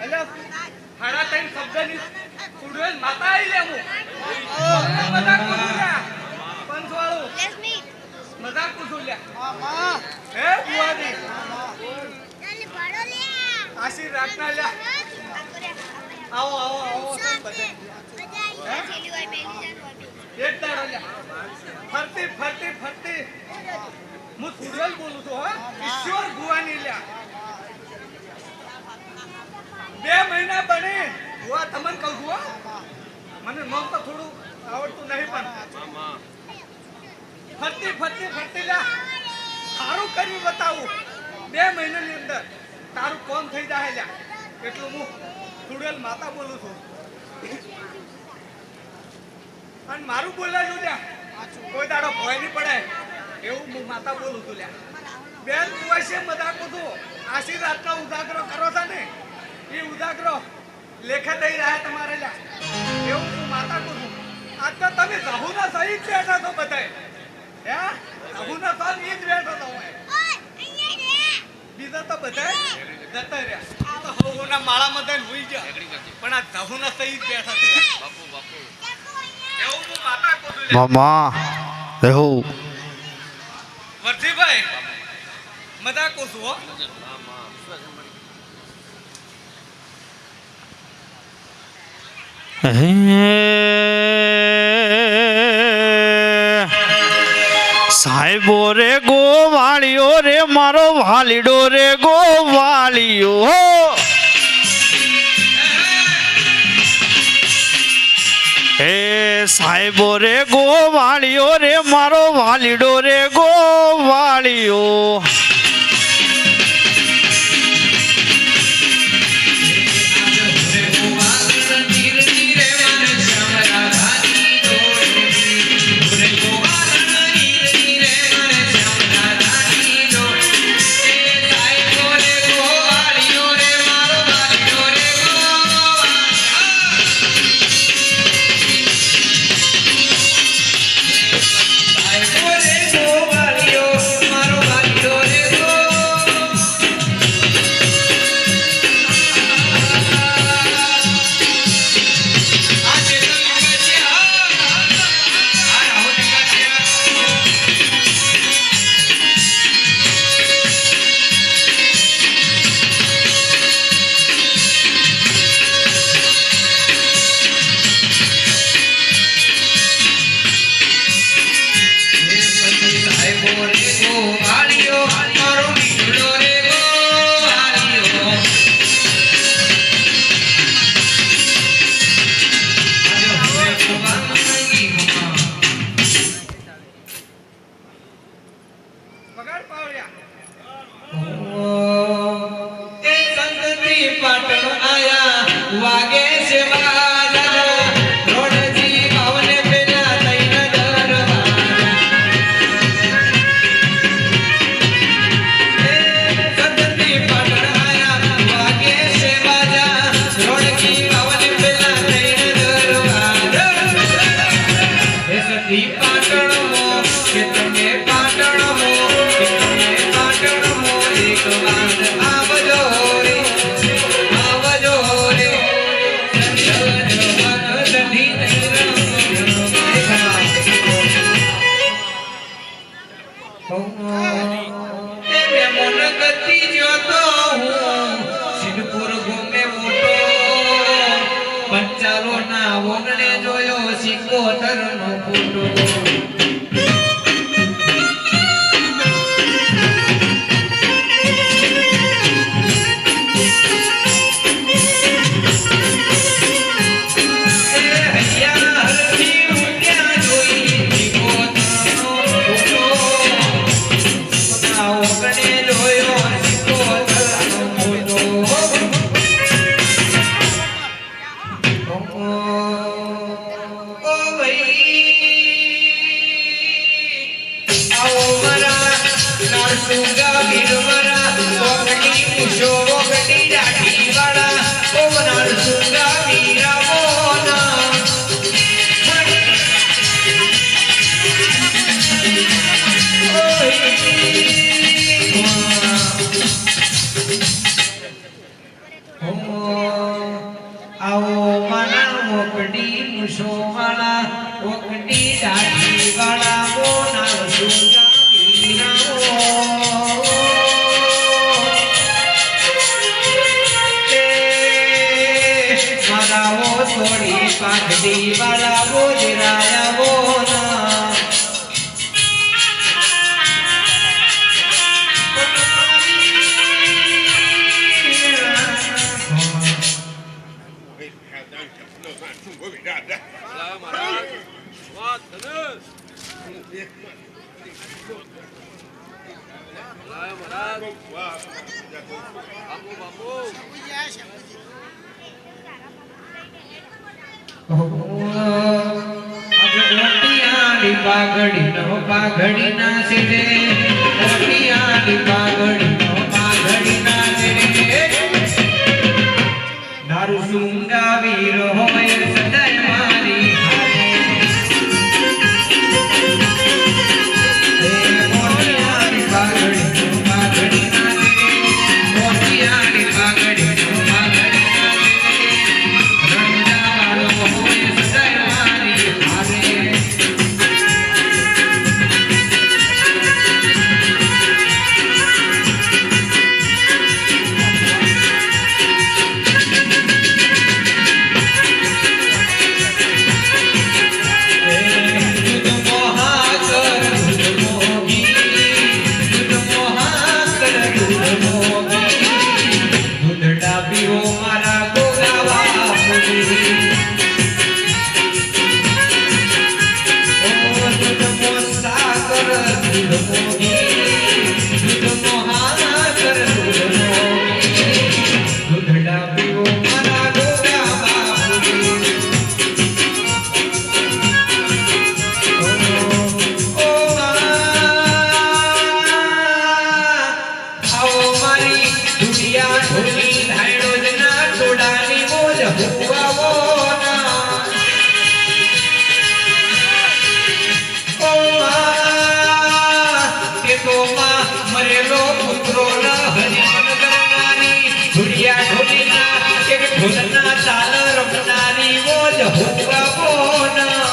એટલે હાડા તઈ શબ્દની કુડવેલ માતા આવી લે હું મજાક કરું લ્યા પંચવાળું મજાક કરું લ્યા હે બુઆજી આશીર્વાદ ના લ્યા આવો આવો આવો બધે એક દાડો લ્યા ફરતી ફરતી ફરતી હું કુડવેલ બોલું છું હો ઈશ્વર ભુવાની લ્યા 2 મહિના બની બુઆ તમને કહું છું મને નામ તો થોડું આવડતું નહીં પણ ફરતી ફરતી ફરતી લ્યા સારું કરી બતાવું 2 મહિનાની અંદર તારું કોમ થઈ જાય લ્યા એટલું હું કુડવેલ માતા બોલું છું અને મારું બોલ્યા છું લ્યા કોઈ દાડો ભય નહીં પડે એવું હું માતા બોલું છું લ્યા બેન તું મજાક છું આશીર્વાદનો ઉજાગરો કરો છો ને એ ઉજાગરો લેખે દઈ રહ્યા તમારે લ્યા એવું હું માતા કહું છું આજ તો તમે રહુના સહિત બેઠા છો બધાય હે રહુના સહિત ઈ જ બેઠો છો બીજા તો બધાય જતા રહ્યા તો હવના માળામાં દઈને હોઈ ગયા પણ આ રહુના સહિત બેઠા છે બાપુ બાપુ એવું હું માતા કહું છું મામા દેહુ વર્ધીભાઈ મજાક કહું છું હો સાહેબો રે ગોવાળિયો રે મારો વાલીડો રે ગોવાળિયો હે સાહેબો રે ગોવાળિયો રે મારો વાલીડો રે ગોવાળિયો પંચાલો ના ઓગણે જોયો સિકોતર નો ફૂટો ઓગણે જોયો સિકોતર નો ફૂટો વાડી વાળા બોજરાયા બોના પાઘડી નો પાઘડી ના સિરે મોટિયાની પાઘડી નો પાઘડી ના સિરે દારૂ સુંગાવી હોય સદાય મારી મોટિયાની પાઘડી નો પાઘડી ના સિરે મોટિયાની પાઘડી નો પાઘડી ના સિરે રંજારો હોય સદાય મારી હારે મરેલો પુત્રો હરિમનગરનારી ધુરિયા ઢોલીના એક ઢોલના તાલ રમનારી બોલ હુવા બોના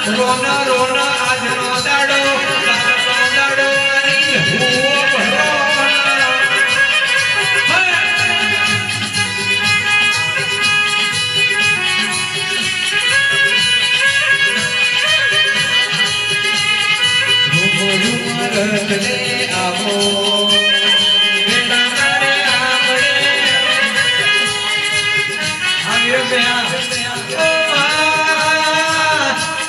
રોન રોન આજનો દાડો કાલનો દાડો મારી હુવો ભરોણા રખડે આવો બેટા મારે આંગણે આવ્યો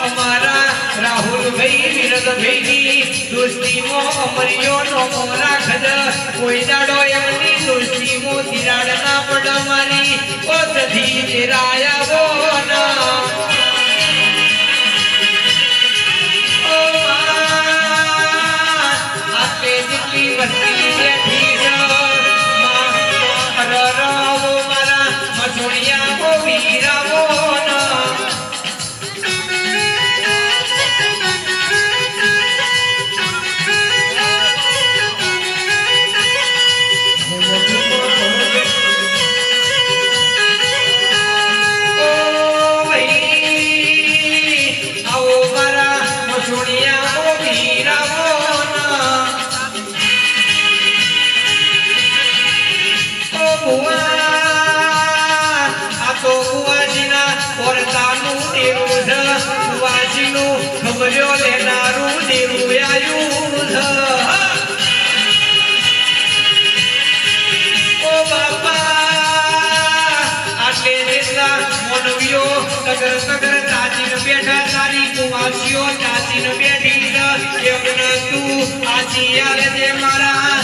અમારા રાહુલભાઈ વિરલભાઈની દોસ્તીમાં અમરિયો નો રાખજ કોઈ દાડો એમની દોસ્તીમાં તિરાડ ના પડ મારી ઓ સધી તેરાયા બોના જેટલી વસ્તી બેઠી રાવો મારા મસોડિયા વીરાવો આવો મારા મસોડિયા વીરાવો ખબર્યો લેનારું દેવું આયુધ ઓ બાપા આટલે જેટલા મોનવીઓ તગર તગર ચાચીને બેઠા તારી કુવાસીઓ ચાચીને બેઠી એમને તું આજી યાર જે મારા